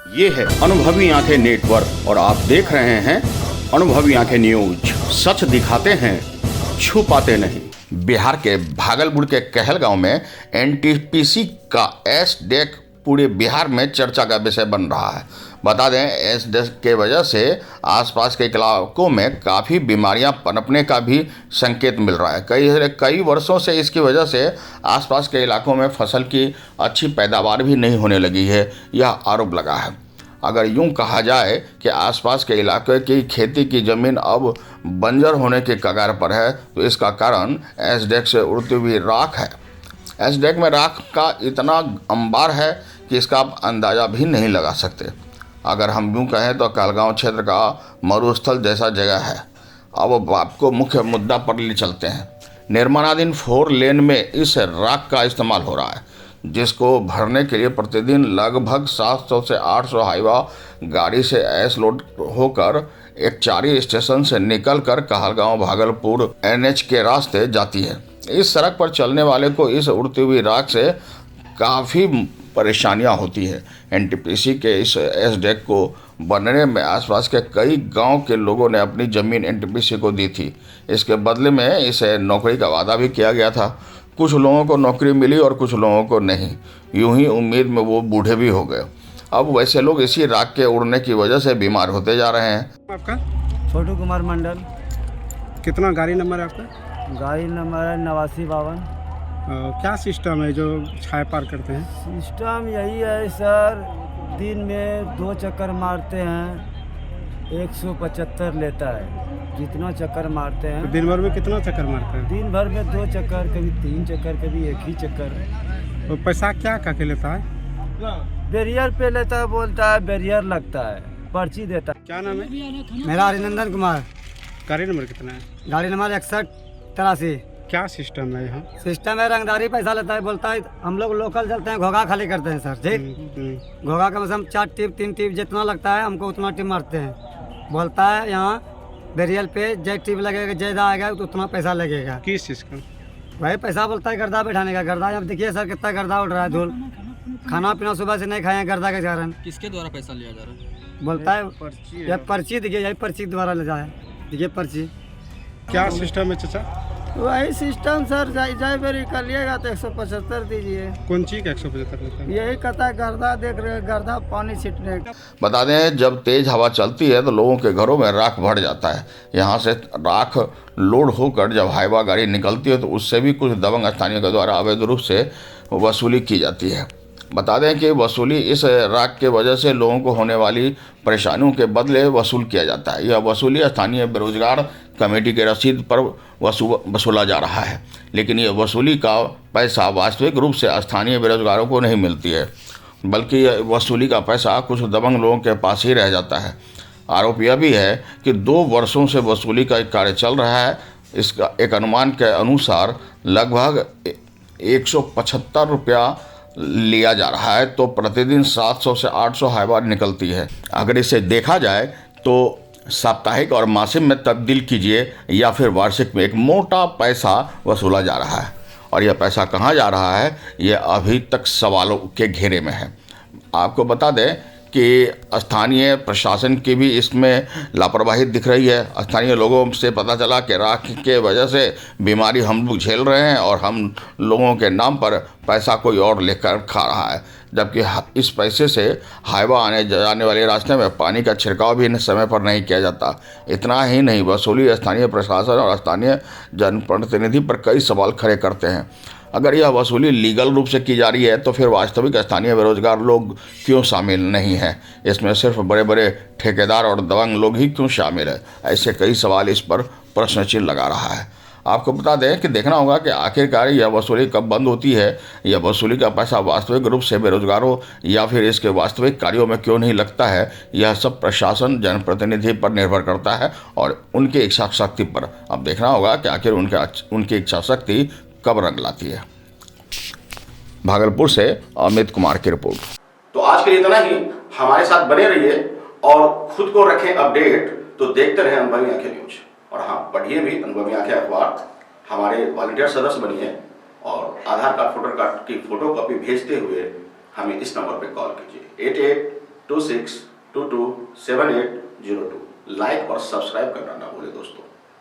ये है अनुभवी आंखें नेटवर्क और आप देख रहे हैं अनुभवी आंखें न्यूज। सच दिखाते हैं, छुपाते नहीं। बिहार के भागलपुर के कहलगांव में एनटीपीसी का एसडेक पूरे बिहार में चर्चा का विषय बन रहा है। बता दें, एसडेक के वजह से आसपास के इलाकों में काफ़ी बीमारियां पनपने का भी संकेत मिल रहा है। कई वर्षों से इसकी वजह से आसपास के इलाकों में फसल की अच्छी पैदावार भी नहीं होने लगी है, यह आरोप लगा है। अगर यूं कहा जाए कि आसपास के इलाके की खेती की ज़मीन अब बंजर होने के कगार पर है, तो इसका कारण एसडेक से उड़ती हुई राख है। एसडेक में राख का इतना अंबार है कि इसका आप अंदाज़ा भी नहीं लगा सकते। अगर हम यूँ कहें तो कहलगांव क्षेत्र का मरुस्थल जैसा जगह है। अब आपको मुख्य मुद्दा पर ले चलते हैं। निर्माणाधीन 4 लेन में इस राख का इस्तेमाल हो रहा है, जिसको भरने के लिए प्रतिदिन लगभग 700 से 800 हाईवा गाड़ी से ऐस लोड होकर एक चारी स्टेशन से निकलकर कहलगांव भागलपुर एनएच के रास्ते जाती है। इस सड़क पर चलने वाले को इस उड़ती हुई राख से काफ़ी परेशानियां होती है। एनटीपीसी के इस एसडेक को बनने में आसपास के कई गांव के लोगों ने अपनी ज़मीन एनटीपीसी को दी थी। इसके बदले में इसे नौकरी का वादा भी किया गया था। कुछ लोगों को नौकरी मिली और कुछ लोगों को नहीं। यूं ही उम्मीद में वो बूढ़े भी हो गए। अब वैसे लोग इसी राख के उड़ने की वजह से बीमार होते जा रहे हैं। आपका छोटू कुमार मंडल। कितना गाड़ी नंबर है आपका? गाड़ी नंबर है 8952। क्या सिस्टम है जो छाया पार करते हैं? सिस्टम यही है सर, दिन में 2 चक्कर मारते हैं, 175 लेता है। जितना चक्कर मारते हैं। तो दिन भर में कितना चक्कर मारते हैं? दिन भर में 2 चक्कर, कभी 3 चक्कर, कभी 1 ही चक्कर। तो पैसा क्या के लेता है? बैरियर पे लेता है, बोलता है बैरियर लगता है, पर्ची देता है। क्या नाम है? मेरा हरिनंदन कुमार। गाड़ी नंबर कितना है? गाड़ी नंबर 6183। क्या सिस्टम है यहाँ? सिस्टम है, रंगदारी पैसा लेता है, बोलता है हम लोग लोकल चलते हैं, घोगा खाली करते हैं सर। ठीक, घोगा कम से कम 4 टिप 3 टिप जितना लगता है हमको उतना टिप मारते हैं। बोलता है यहाँ बैरियल पे जय टिप लगेगा, ज़्यादा आएगा तो उतना पैसा लगेगा। किस चीज़ का? भाई पैसा बोलता है गर्दा बैठाने का। गर्दा अब देखिए सर कितना गर्दा उड़ रहा है, धूल। खाना पीना सुबह से नहीं खाए हैं गर्दा के कारण। किसके द्वारा पैसा लिया जा रहा है? बोलता है यह पर्ची देखिए, यही पर्ची द्वारा ले जाए, देखिए पर्ची। क्या सिस्टम है चाचा? वही सिस्टम सर, जाए बेरी कर लिएगा तो 175 दीजिए। कौन चीज़ का 175 लेता है? यही कहता है गर्दा देख रहे, गर्दा पानी छिटने का। बता दें, जब तेज हवा चलती है तो लोगों के घरों में राख भर जाता है। यहाँ से राख लोड होकर जब हाईवा गाड़ी निकलती है तो उससे भी कुछ दबंग स्थानीय के द्वारा अवैध रूप से वसूली की जाती है। बता दें कि वसूली इस राख के वजह से लोगों को होने वाली परेशानियों के बदले वसूल किया जाता है। यह वसूली स्थानीय बेरोजगार कमेटी के रसीद पर वसूला जा रहा है, लेकिन यह वसूली का पैसा वास्तविक रूप से स्थानीय बेरोजगारों को नहीं मिलती है, बल्कि यह वसूली का पैसा कुछ दबंग लोगों के पास ही रह जाता है। आरोप यह भी है कि 2 वर्षों से वसूली का एक कार्य चल रहा है। इसका एक अनुमान के अनुसार लगभग 175 रुपया लिया जा रहा है, तो प्रतिदिन 700 से 800 हाईवा निकलती है। अगर इसे देखा जाए तो साप्ताहिक और मासिक में तब्दील कीजिए या फिर वार्षिक में एक मोटा पैसा वसूला जा रहा है, और यह पैसा कहाँ जा रहा है, यह अभी तक सवालों के घेरे में है। आपको बता दें कि स्थानीय प्रशासन की भी इसमें लापरवाही दिख रही है। स्थानीय लोगों से पता चला कि राख के वजह से बीमारी हम लोग झेल रहे हैं और हम लोगों के नाम पर पैसा कोई और लेकर खा रहा है, जबकि इस पैसे से हाईवा आने जाने वाले रास्ते में पानी का छिड़काव भी समय पर नहीं किया जाता। इतना ही नहीं, वसूली स्थानीय प्रशासन और स्थानीय जनप्रतिनिधि पर कई सवाल खड़े करते हैं। अगर यह वसूली लीगल रूप से की जा रही है तो फिर वास्तविक स्थानीय बेरोजगार लोग क्यों शामिल नहीं हैं? इसमें सिर्फ बड़े बड़े ठेकेदार और दबंग लोग ही क्यों शामिल है? ऐसे कई सवाल इस पर प्रश्न चिन्ह लगा रहा है। आपको बता दें कि देखना होगा कि आखिरकार यह वसूली कब बंद होती है। यह वसूली का पैसा वास्तविक रूप से बेरोजगारों या फिर इसके वास्तविक कार्यों में क्यों नहीं लगता है, यह सब प्रशासन जनप्रतिनिधि पर निर्भर करता है और उनकी इच्छा शक्ति पर। अब देखना होगा कि आखिर उनकी इच्छा शक्ति कब रंग लाती है। भागलपुर से अमित कुमार की रिपोर्ट। तो आज के लिए इतना ही। हमारे साथ बने रहिए और खुद को रखें अपडेट। तो देखते रहें अनुभवी आंखें न्यूज, और हाँ, पढ़िए भी अनुभवी आंखें अखबार। हमारे वॉलंटियर सदस्य बनिए और आधार कार्ड, वोटर कार्ड की फोटो कॉपी भेजते हुए हमें इस नंबर पर कॉल कीजिए 26227802। लाइक और सब्सक्राइब करना ना भूले दोस्तों।